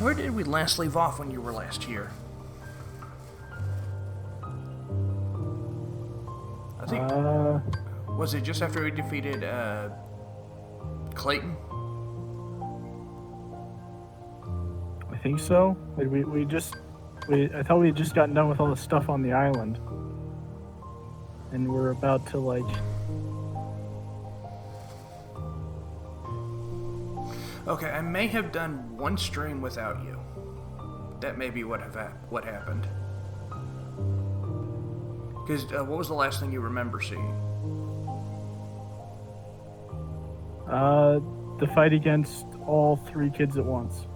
Where did we last leave off when you were last here? I think... was it just after we defeated, Clayton? I think so. I thought we had just gotten done with all the stuff on the island. And we're about to, like... Okay, I may have done one stream without you. That may be what happened. Because, what was the last thing you remember seeing? The fight against all 3 kids at once.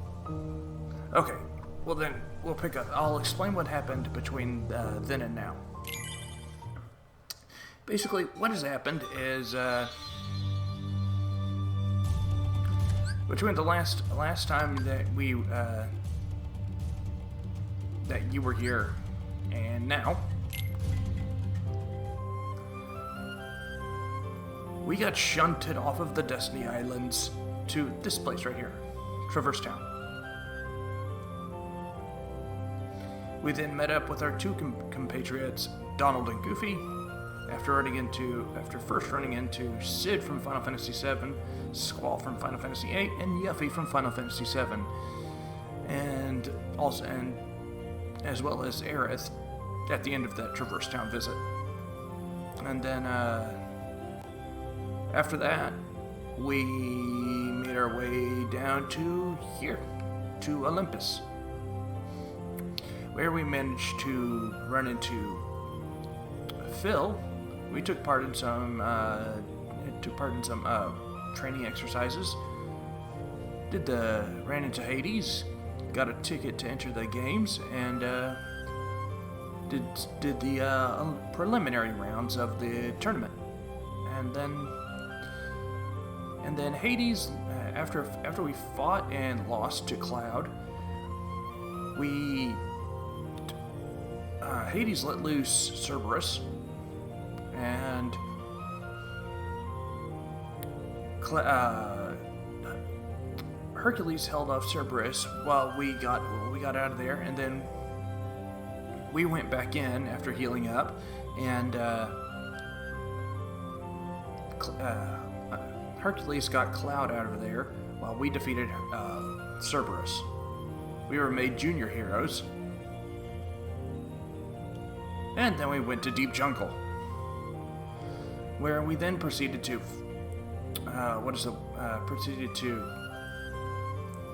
Okay, well then, we'll pick up. I'll explain what happened between then and now. Basically, what has happened is, between the last time that we, that you were here and now, we got shunted off of the Destiny Islands to this place right here, Traverse Town. We then met up with our 2 compatriots, Donald and Goofy, after first running into Sid from Final Fantasy VII, Squall from Final Fantasy VIII, and Yuffie from Final Fantasy VII, and as well as Aerith at the end of that Traverse Town visit. And then after that, we made our way down to here, to Olympus, where we managed to run into Phil. We took part in some training exercises. Ran into Hades, got a ticket to enter the games, and did the preliminary rounds of the tournament. And then Hades, after we fought and lost to Cloud, Hades let loose Cerberus, and Hercules held off Cerberus while we got out of there, and then we went back in after healing up, and Hercules got Cloud out of there while we defeated Cerberus. We were made junior heroes. And then we went to Deep Jungle, where we then proceeded to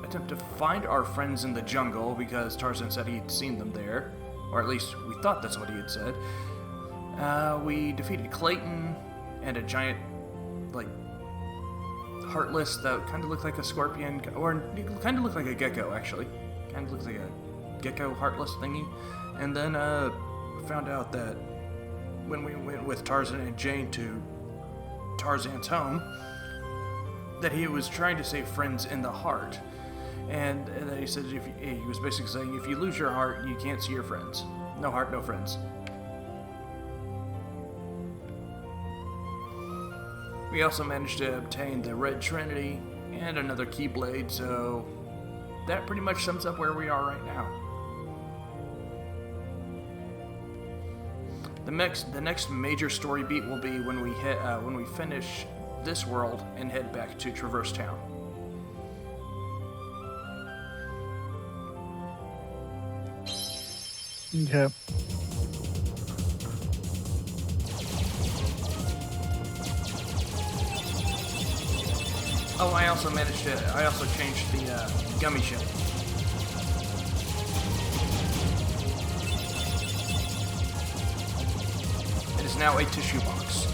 attempt to find our friends in the jungle, because Tarzan said he'd seen them there, or at least we thought that's what he had said. We defeated Clayton and a giant, like, heartless that kind of looked like a scorpion, or it kind of looked like a gecko, actually. Kind of looks like a gecko heartless thingy. And then found out that when we went with Tarzan and Jane to Tarzan's home, that he was trying to save friends in the heart. And then he said, he was basically saying, if you lose your heart, you can't see your friends. No heart, no friends. We also managed to obtain the Red Trinity and another Keyblade, so that pretty much sums up where we are right now. The next major story beat will be when we finish this world and head back to Traverse Town. Okay. Oh, I also changed the gummy ship. It is now a tissue box.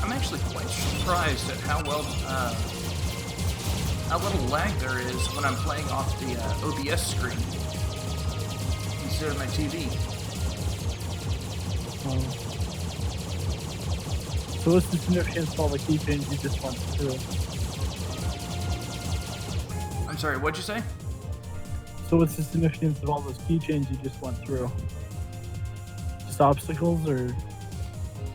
I'm actually quite surprised at how little lag there is when I'm playing off the OBS screen instead of my TV. So what's the significance of all the key pins you just went through? I'm sorry, what'd you say? So what's the significance of all those keychains you just went through? Just obstacles, or?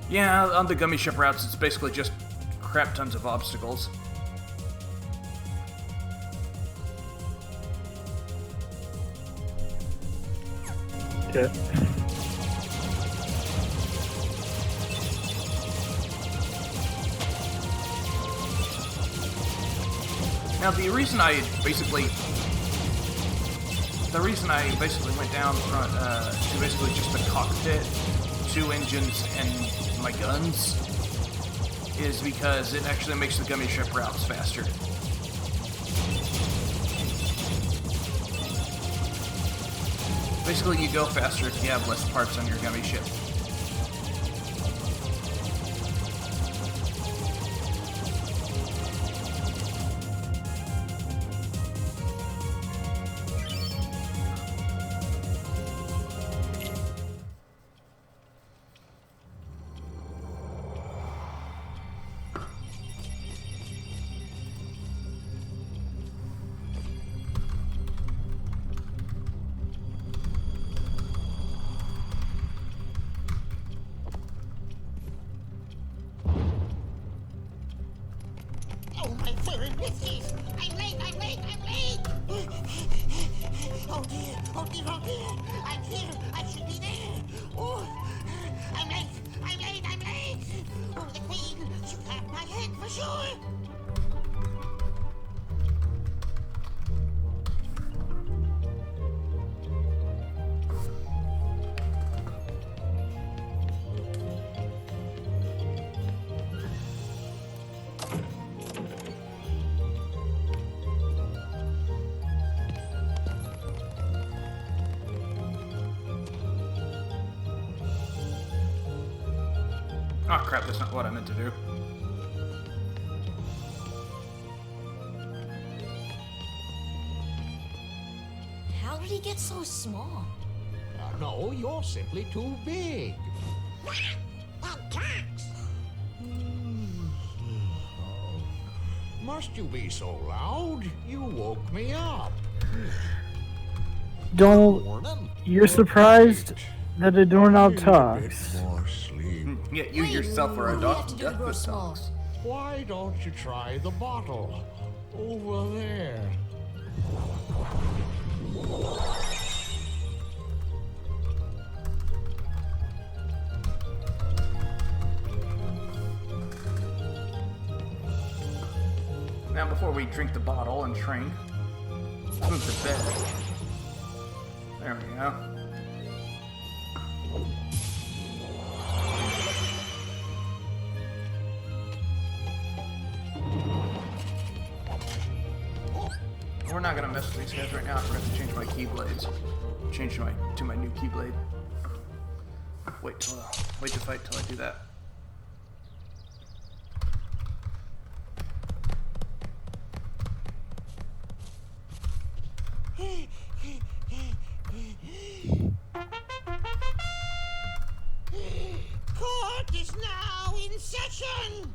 Yeah, on the gummy ship routes, it's basically just crap tons of obstacles. Okay. Now, the reason I basically went down front to basically just the cockpit, 2 engines, and my guns is because it actually makes the gummy ship routes faster. Basically, you go faster if you have less parts on your gummy ship. Oh, my furry whiskies! I'm late! Oh dear! I'm here! I should be there! Oh, I'm late! Oh, the queen! She clapped my head for sure! Oh crap, that's not what I meant to do. How did he get so small? No, you're simply too big. That talks! Must you be so loud? You woke me up. Donald, Morning. you're surprised that a doorknob Need a talks. bit more sleep. Yeah, you Wait, yourself are what a do we have dog. to do to grow small? Why don't you try the bottle? Over there. Now, before we drink the bottle and shrink, let's move the bed. There we go. We're not gonna mess with these guys right now. I forgot to change my keyblades. Change to my new keyblade. Wait to fight till I do that. Court is now in session!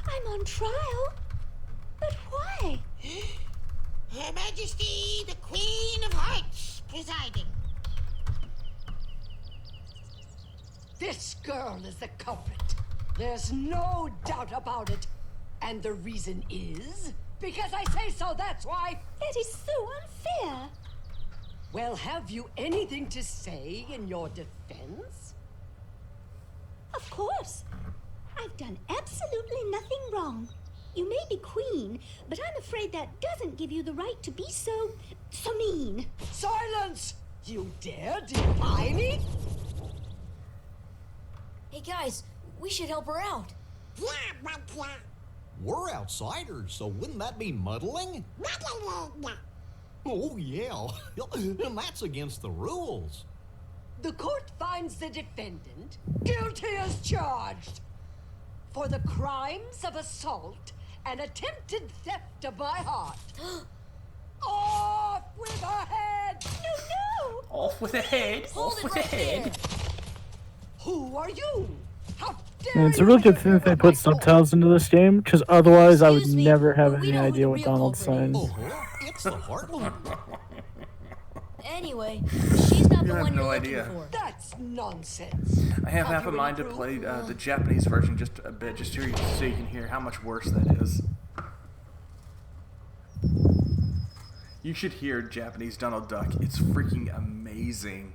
I'm on trial? But why? Her Majesty, the Queen of Hearts, presiding. This girl is the culprit. There's no doubt about it. And the reason is because I say so, that's why. That is so unfair. Well, have you anything to say in your defense? Of course. I've done absolutely nothing wrong. You may be queen, but I'm afraid that doesn't give you the right to be so mean. Silence! You dare defy me? Hey guys, we should help her out. Blah, blah, blah. We're outsiders, so wouldn't that be muddling? Blah, blah, blah, blah. Oh, yeah. And that's against the rules. The court finds the defendant guilty as charged for the crimes of assault and attempted theft of my heart. Off with her head! No! Off with a head. Hold Off it with right a head. there. Who are you? How dare And it's a you really good thing that interfere they with put my court? subtitles into this game, because otherwise I would Excuse me, never have but we any know who idea the what real Donald's culprit saying. is. Uh-huh. It's the Heartland. Anyway, she's not You the have one no you're idea. looking for. That's nonsense. I have half you a mind to any play proof? the Japanese version just a bit, just so you can hear how much worse that is. You should hear Japanese Donald Duck. It's freaking amazing.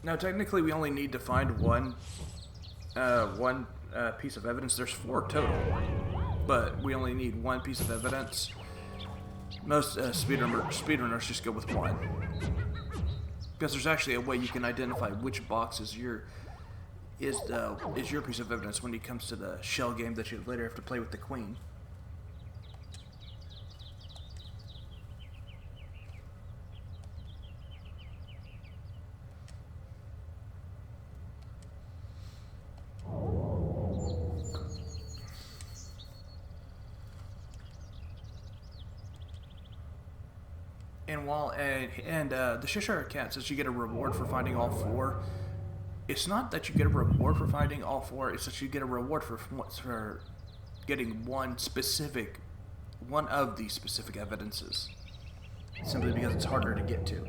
Now, technically, we only need to find one piece of evidence. There's 4 total, but we only need 1 piece of evidence. Most speedrunners just go with 1, because there's actually a way you can identify which box is your piece of evidence when it comes to the shell game that you later have to play with the queen. And the Cheshire Cat says you get a reward for finding all 4. It's not that you get a reward for finding all 4. It's that you get a reward for getting one of these specific evidences. Simply because it's harder to get to.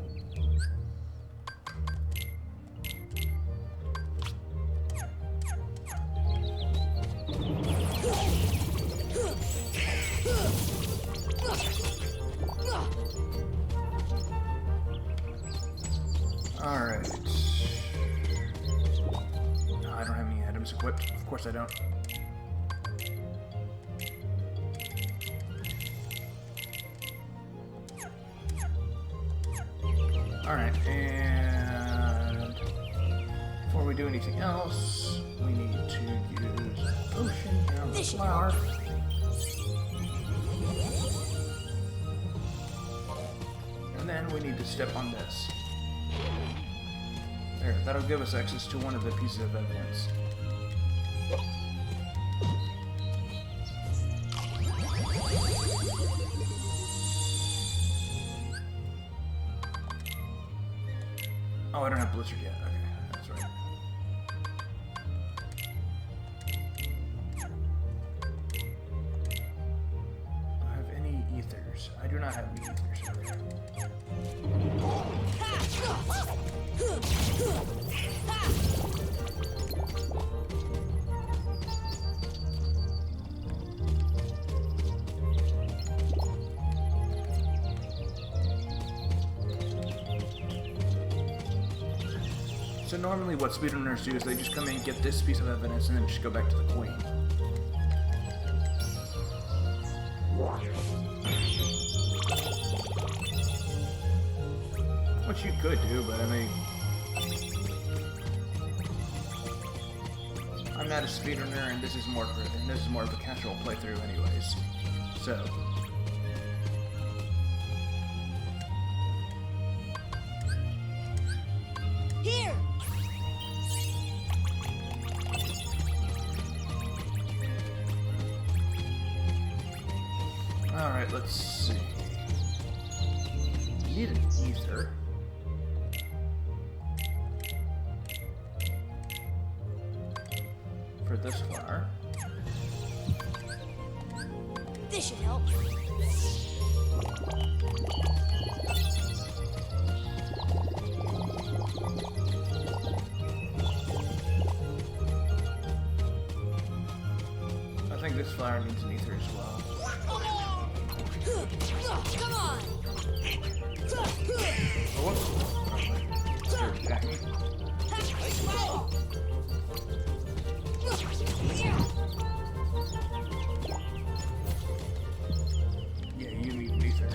Alright. No, I don't have any items equipped. Of course I don't. Alright, and before we do anything else, we need to use a potion here on the flower. And then we need to step on this. There, that'll give us access to one of the pieces of evidence. Oh, I don't have Blizzard yet. Okay, that's right. Do I have any ethers? I do not have any ethers. Okay. So normally what speedrunners do is they just come in and get this piece of evidence and then just go back to the queen. Which you could do, but I mean... I'm not a speedrunner and this is more of a casual playthrough anyways. So... Here! Alright, let's see. Need an ether. For this flower. This should help. I think this flower needs an ether as well. Come on! Oh, whoops. You're attacking. Yeah, you need an ether.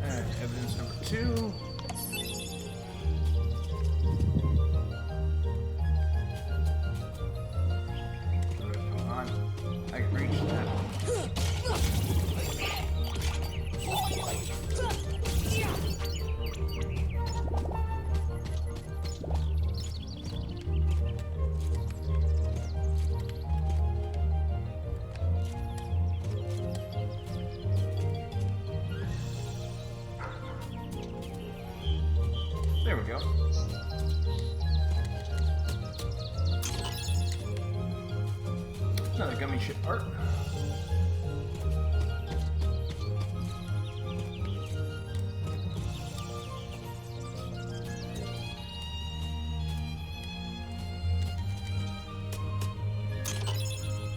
And evidence number 2. Come on. I can reach that. There we go. Another gummy ship part.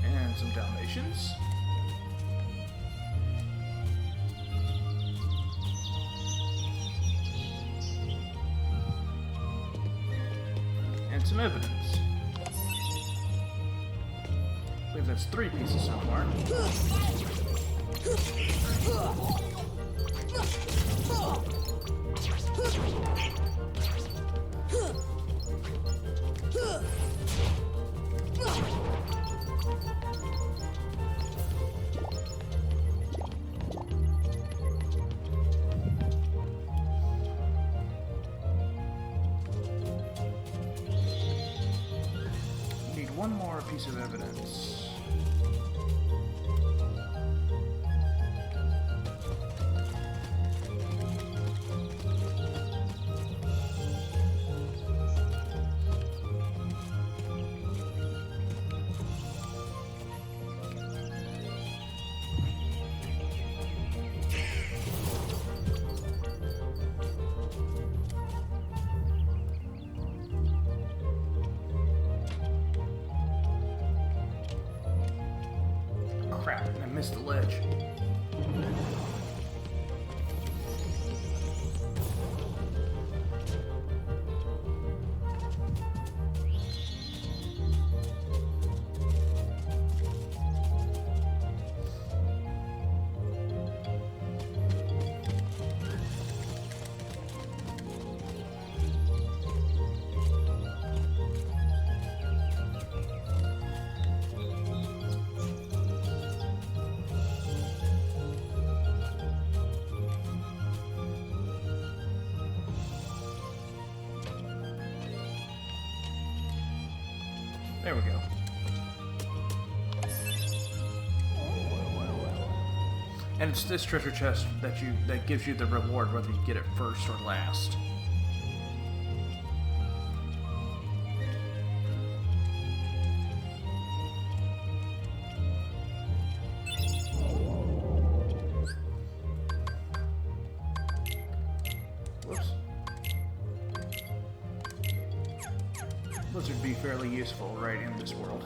And some Dalmatians. And some evidence. I believe that's 3 pieces so far. Need one more piece of evidence. Crap, I missed the ledge. There we go. And it's this treasure chest that gives you the reward whether you get it first or last. Whoops. Those would be fairly useful right in this world.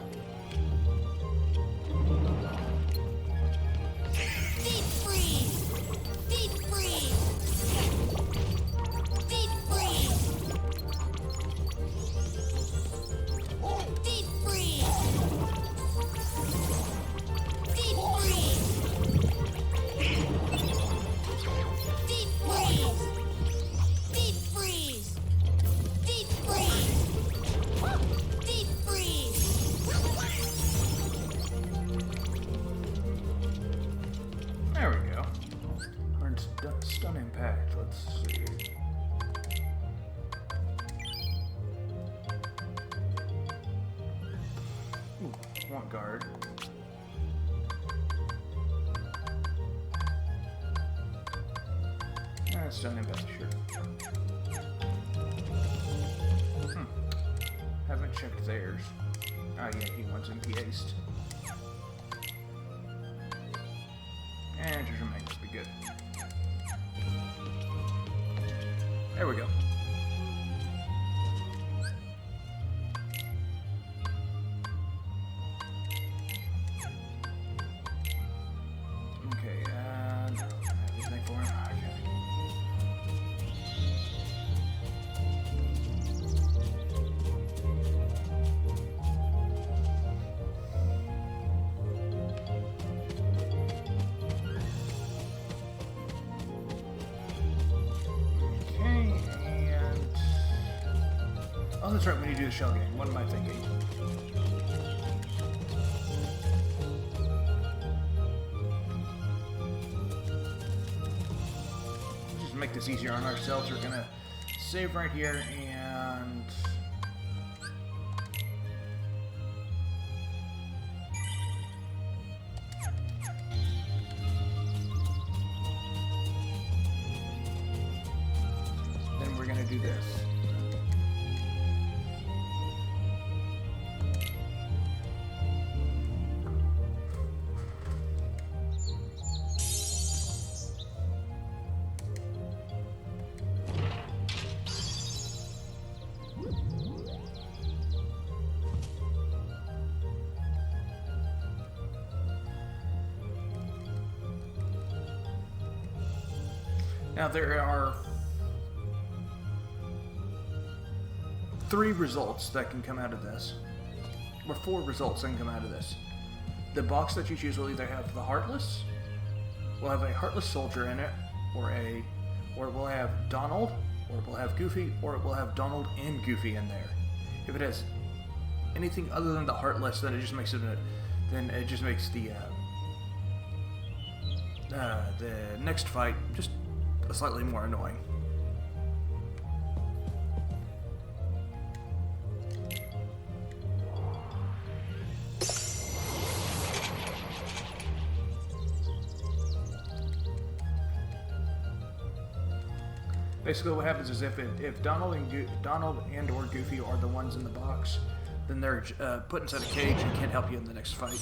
Deep freeze! Deep freeze! Deep freeze! Deep freeze! Deep freeze! Deep freeze! Deep freeze! Deep freeze! Deep freeze! There we go. Earned stun impact. Let's see. Ooh, want guard. Stun impact, sure. Haven't checked theirs. Ah, yeah, he wants MP haste. And treasure mag must be good. There we go. Okay, no, I don't have anything for him. Okay. Oh, that's right, when you do the shell game. What am I thinking? Just to make this easier on ourselves, we're gonna save right here and... then we're gonna do this. Now there are 3 results that can come out of this, or 4 results that can come out of this. The box that you choose will either have the Heartless, will have a Heartless Soldier in it, or it will have Donald, or it will have Goofy, or it will have Donald and Goofy in there. If it has anything other than the Heartless, then it just makes the next fight just slightly more annoying. Basically, what happens is if Donald and or Goofy are the ones in the box, then they're put inside a cage and can't help you in the next fight.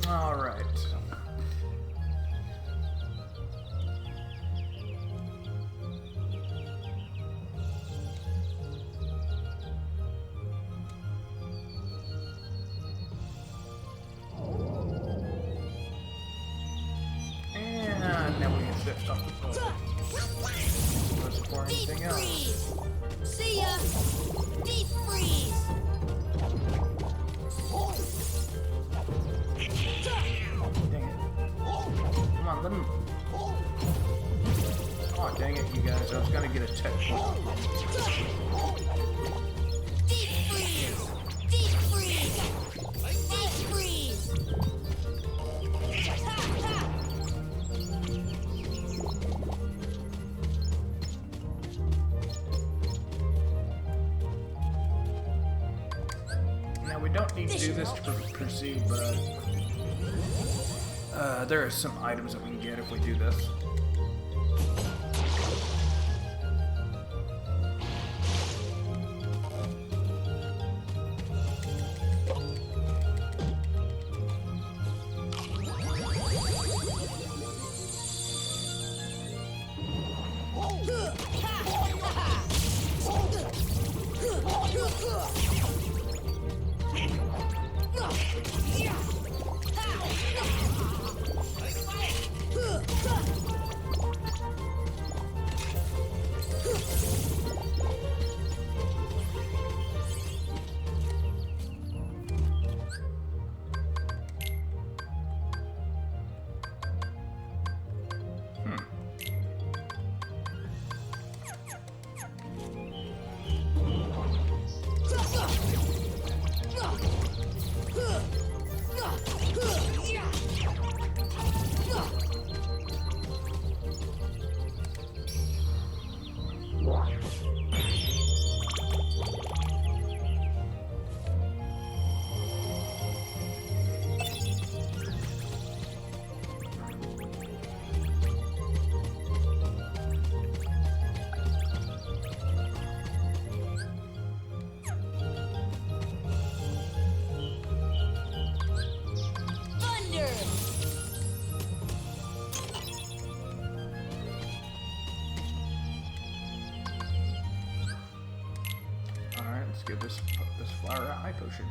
All right. And now we can shift off the phone. Was for Deep anything else? freeze. See ya. Deep freeze. Dang it. Come on, let him. Oh, dang it, you guys. I was gonna get a tech. Deep freeze. Deep freeze. Deep freeze. Now, we don't need to do this to proceed, but there are some items that we can get if we do this. give this flower a high potion.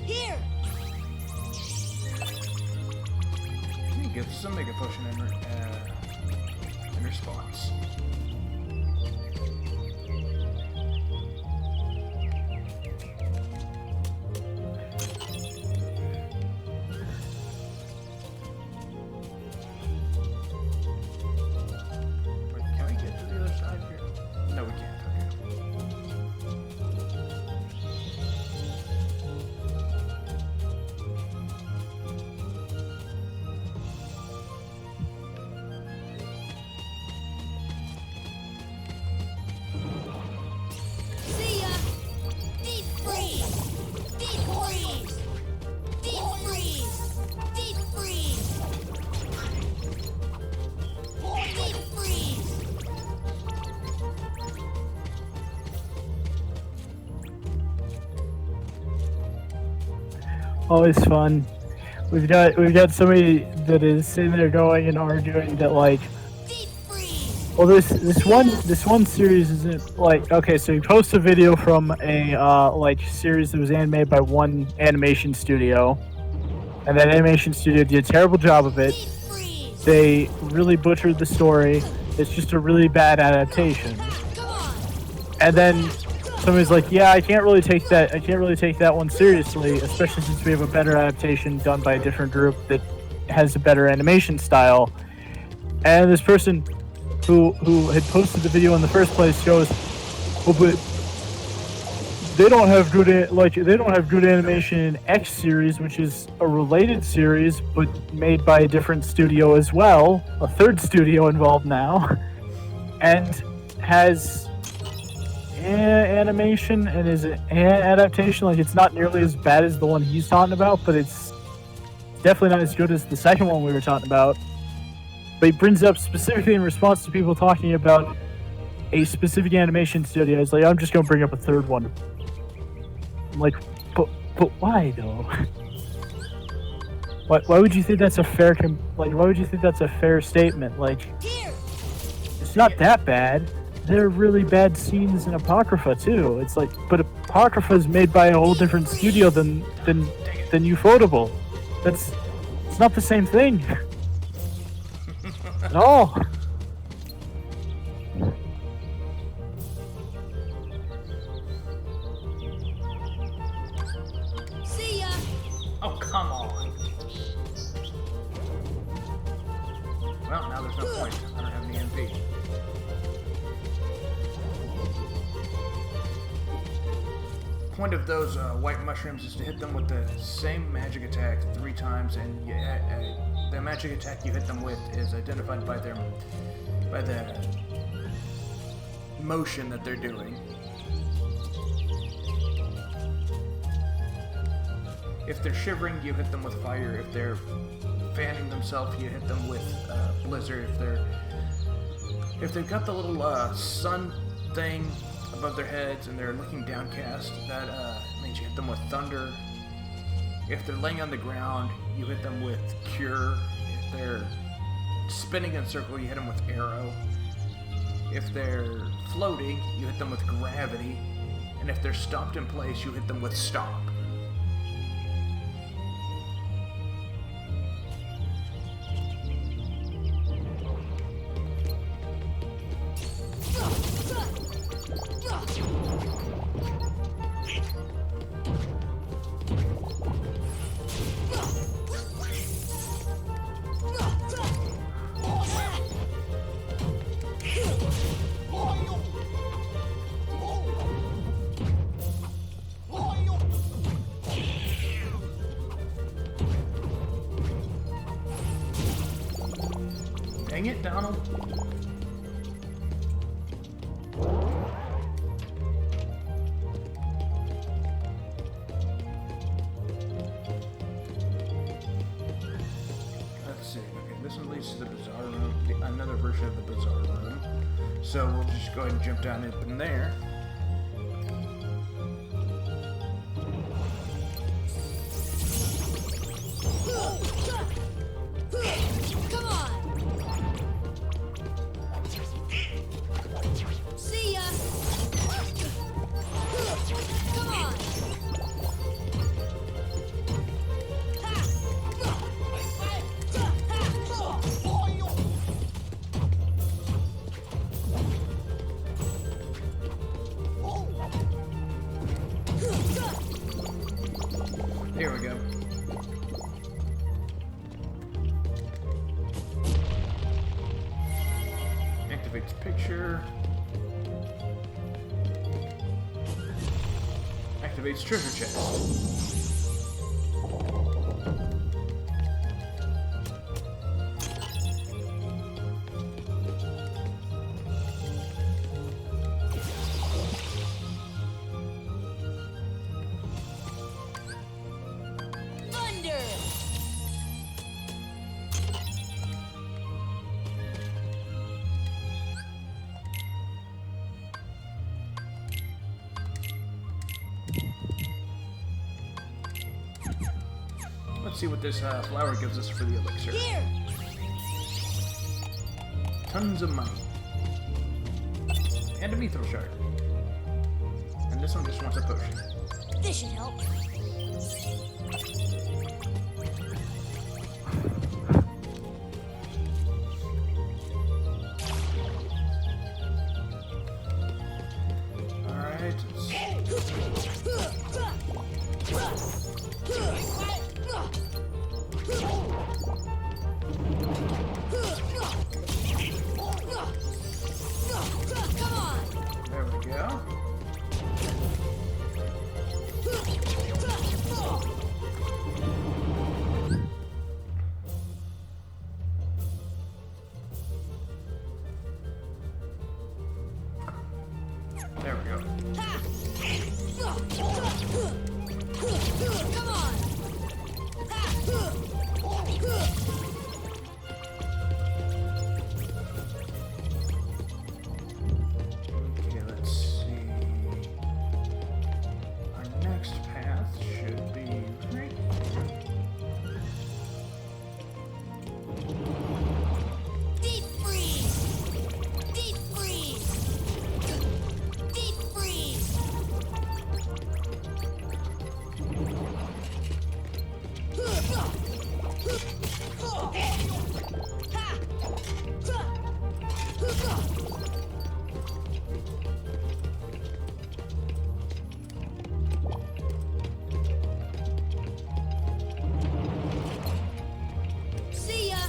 Here. He gives us a mega potion in response. Wait, can we get to the other side here? No, we can't. See ya. Deep freeze. Deep freeze. Deep freeze. Deep freeze. Deep freeze. Always fun. We've got somebody that is sitting there going and arguing that like, Deep freeze. well, this one series isn't like, okay, so you post a video from a like series that was animated by one animation studio, and that animation studio did a terrible job of it. Deep freeze. They really butchered the story. It's just a really bad adaptation. Come on. And then somebody's like, yeah, I can't really take that one seriously, especially since we have a better adaptation done by a different group that has a better animation style. And this person who had posted the video in the first place goes, well, but they don't have good animation in X series, which is a related series but made by a different studio as well, a third studio involved now, and has animation and is an adaptation. Like, it's not nearly as bad as the one he's talking about, but it's definitely not as good as the second one we were talking about. But he brings it up specifically in response to people talking about a specific animation studio. He's like, I'm just gonna bring up a third one. I'm like, but why though? Why would you think that's a fair why would you think that's a fair statement? Like, Here. it's not that bad. There are really bad scenes in Apocrypha too. It's like, but Apocrypha is made by a whole different studio than Ufotable. It's not the same thing at all. See ya. Oh, come on. Well, now there's no point. I don't have any MP. Point of those white mushrooms is to hit them with the same magic attack 3 times, and the magic attack you hit them with is identified by the motion that they're doing. If they're shivering, you hit them with fire. If they're fanning themselves, you hit them with blizzard. If they've got the little sun thing above their heads and they're looking downcast, that means you hit them with thunder. If they're laying on the ground, you hit them with cure. If they're spinning in a circle, you hit them with arrow. If they're floating, you hit them with gravity. And if they're stopped in place, you hit them with stop. Dang it, Donald. Let's see. Okay, this one leads to the Bazaar Room, another version of the Bazaar Room. So we'll just go ahead and jump down in there. Come on. Here we go. Activates picture. Activates treasure chest. Let's see what this flower gives us for the elixir. Here. Tons of money. And a mithril shard. And this one just wants a potion. This should help. Alright. Come on. There we go. There we go. Come on. Okay, let's see. Our next path should be right here. Deep freeze. Deep freeze. Deep freeze. See ya.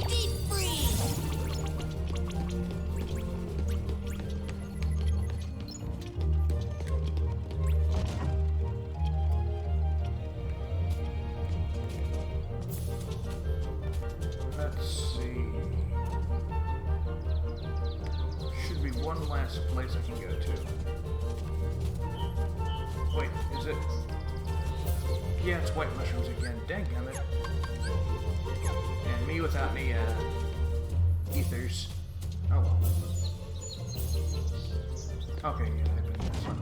Deep freeze. Let's see. Should be one last place I can go to. Wait, is it? Yeah, it's white mushrooms again. Dadgummit. And me without any ethers. Oh well. Okay, yeah, I've been this one.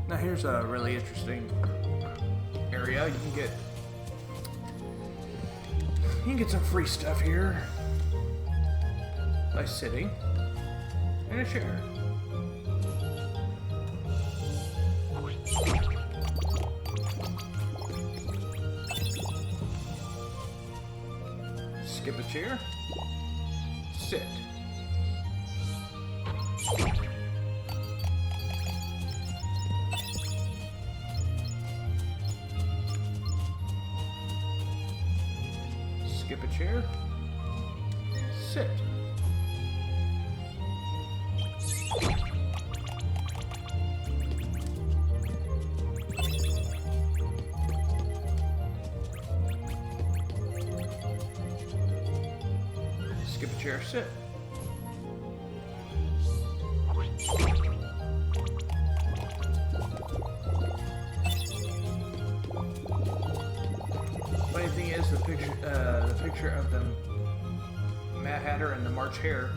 Now here's a really interesting area. You can get some free stuff here by sitting in a chair. Skip a chair. Sit. Skip a chair. Sit. Skip a chair. Sit. the picture of the Mad Hatter and the March Hare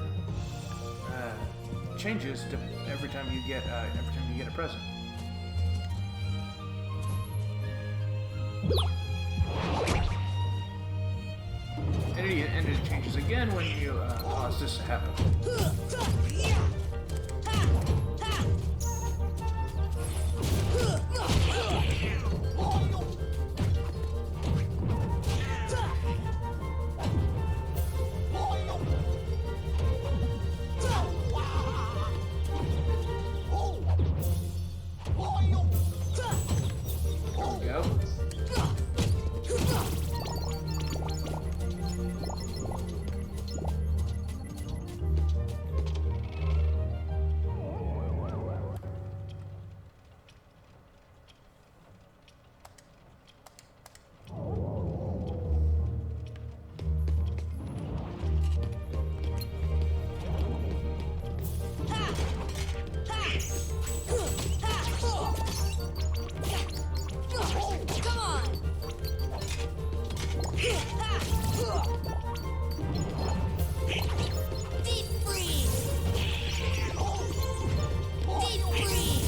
changes to every time you get a present. And it changes again when you cause this to happen. There we go. Come on. Deep freeze. Deep freeze.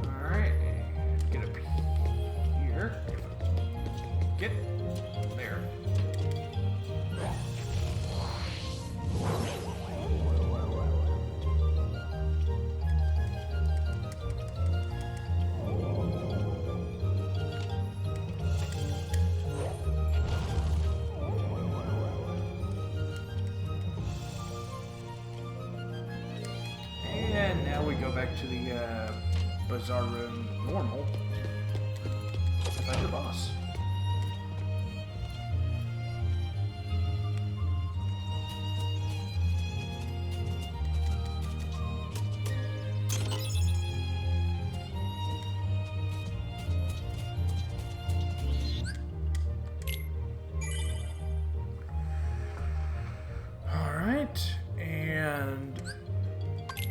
Alright, get up here. Get there. And now we go back to the Bazaar Room normal to fight the boss. Alright, and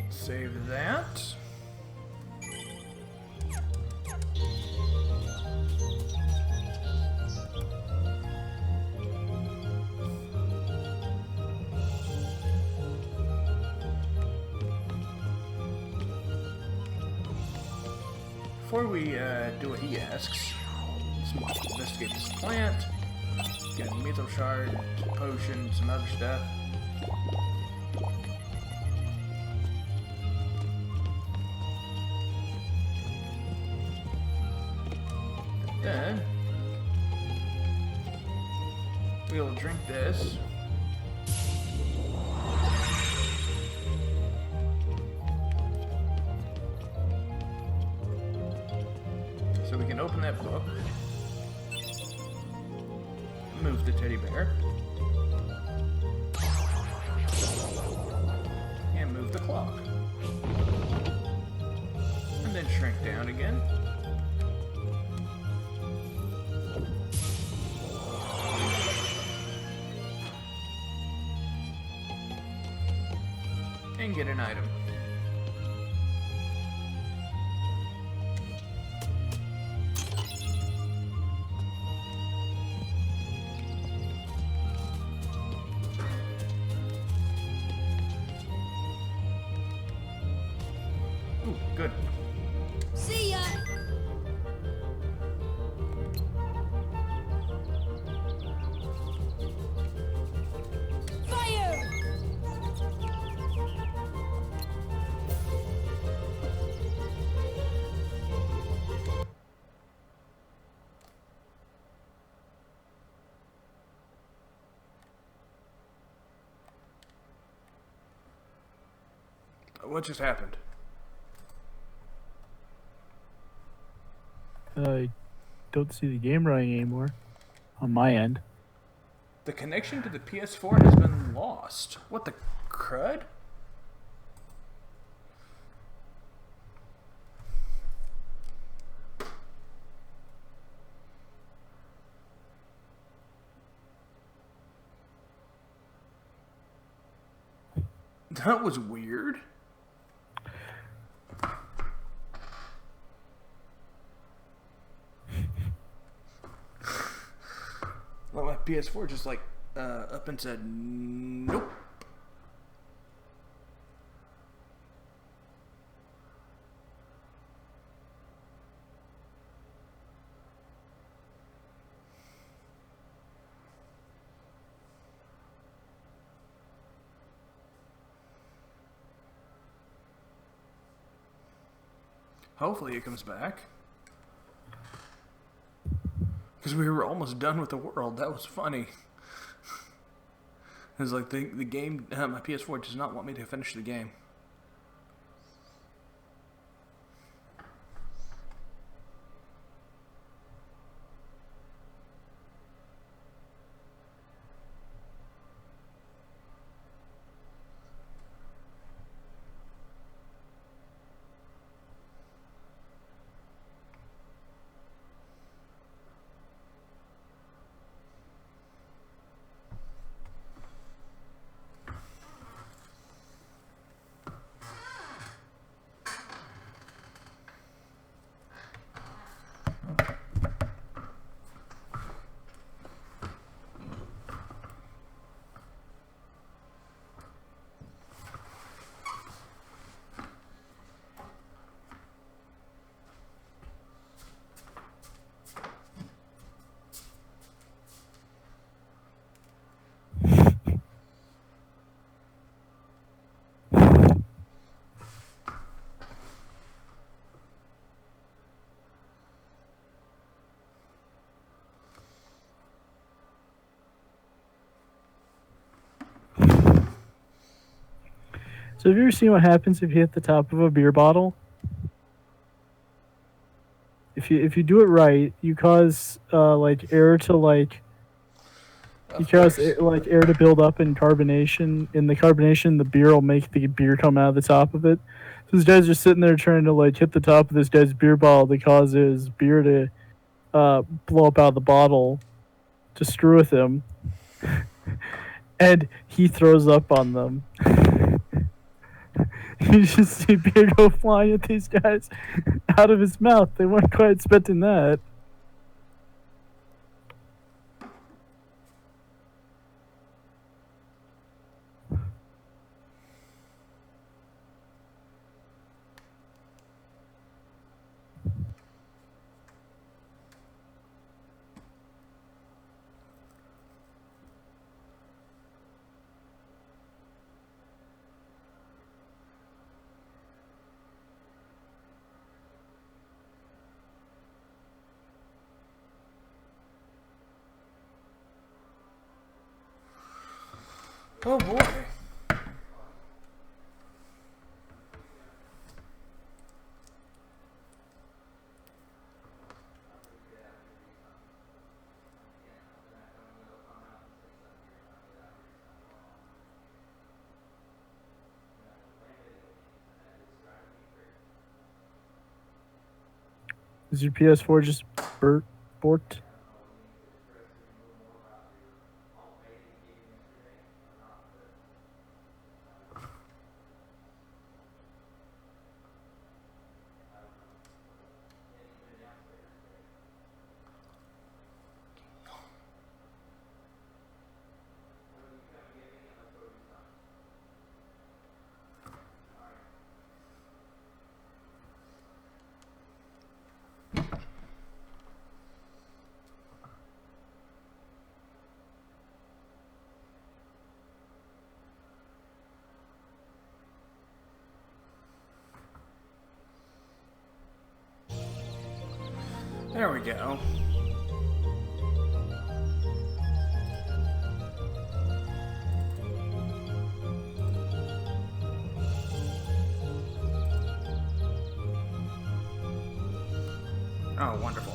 save that. Before we do what he asks, let's investigate this plant, get a mytho shard, potion, some other stuff. Then we'll drink this. So we can open that book, move the teddy bear, and move the clock. And then shrink down again. And get an item. Ooh, good. See ya. Fire. What just happened? I don't see the game running anymore on my end. The connection to the PS4 has been lost. What the crud? That was weird. Well, my PS4 just like up and said nope. Hopefully it comes back. Because we were almost done with the world. That was funny. It's like the game, my PS4 does not want me to finish the game. So have you ever seen what happens if you hit the top of a beer bottle? If you do it right, you cause like air to like you cause like air to build up in carbonation. In the carbonation, the beer will make the beer come out of the top of it. So these guys are sitting there trying to like hit the top of this guy's beer bottle to cause his beer to blow up out of the bottle to screw with him, and he throws up on them. You just see beer go flying at these guys out of his mouth. They weren't quite expecting that. Oh boy. Is your PS4 just borked? There we go. Oh, wonderful.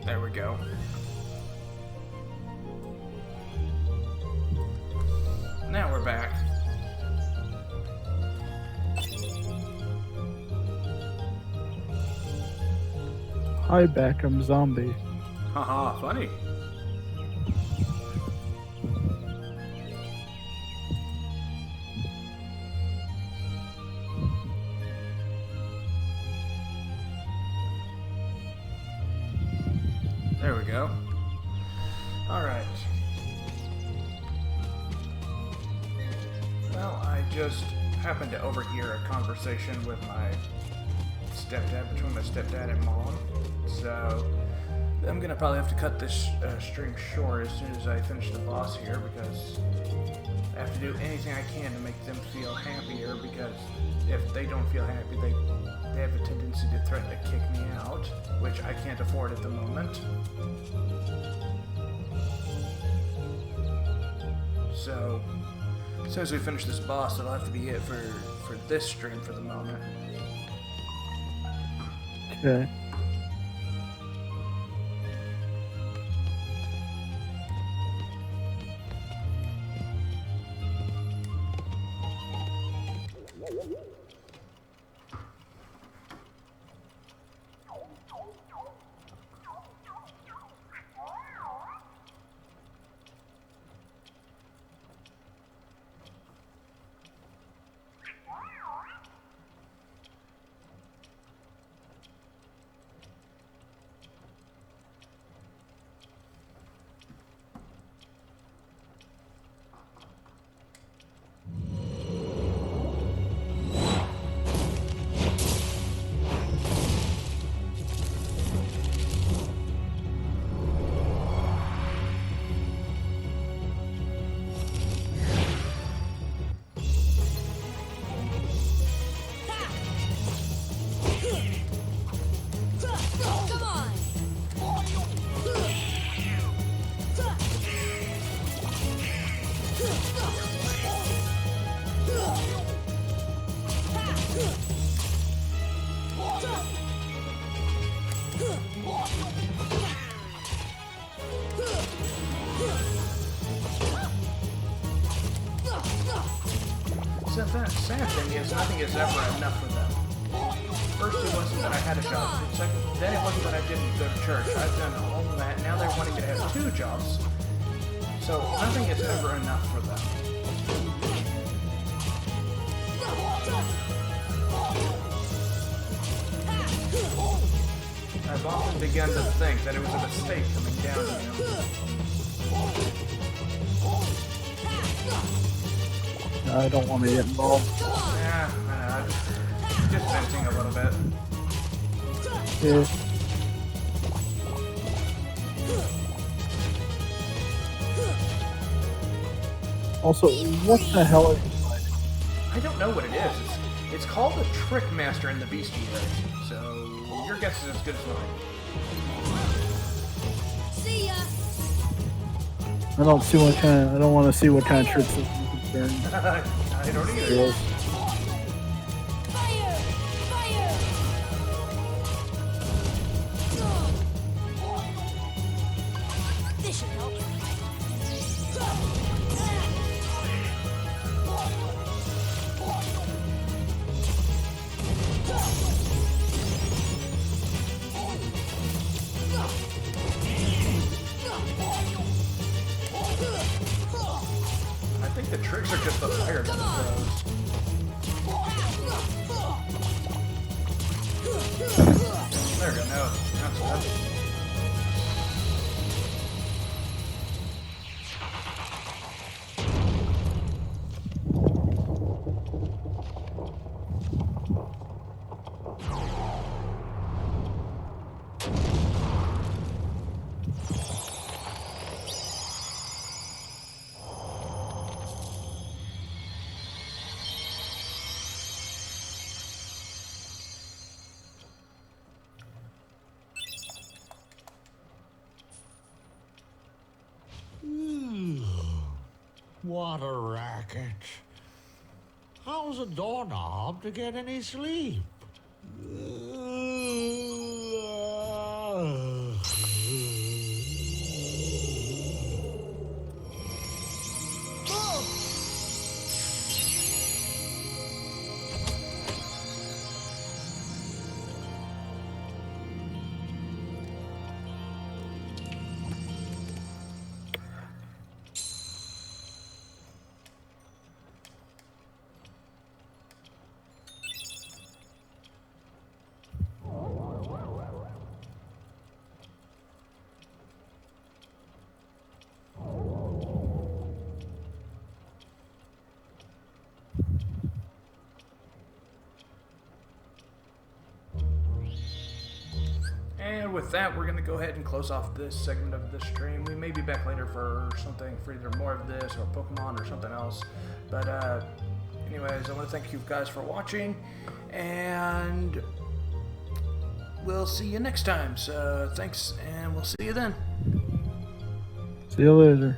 There we go. Now we're back. Hi, back. I'm zombie. Haha, funny. There we go. Alright. Well, I just happened to overhear a conversation with my stepdad, between my stepdad and mom. So, I'm gonna probably have to cut this stream short as soon as I finish the boss here, because I have to do anything I can to make them feel happier, because if they don't feel happy, they have a tendency to threaten to kick me out, which I can't afford at the moment. So, as soon as we finish this boss, that'll have to be it for this stream for the moment. Okay. Come on. So the sad thing is, nothing is ever enough for them. First it wasn't that I had a job, then it wasn't that I didn't go to church. I've done all of that, now they're wanting to have 2 jobs. So nothing is ever enough for them. I've often begun to think that it was a mistake coming down to him. I don't want to get involved. Yeah, I know. Just venting a little bit. Yeah. Also, what the hell is I don't know what it is. It's called a Trick Master in the Bestiary. So your guess is as good as mine. See ya. I don't see what kind. I don't want to see what kind of tricks this is concerned. I don't either. Girls. Fire. Fire. This should help. I think the tricks are just the fire that it throws. There we go. No, that's what. What a racket. How's a doorknob to get any sleep? with that, we're going to go ahead and close off this segment of the stream. We may be back later for something, for either more of this or Pokemon or something else. But anyways, I want to thank you guys for watching, and we'll see you next time. So thanks, and we'll see you then. See you later.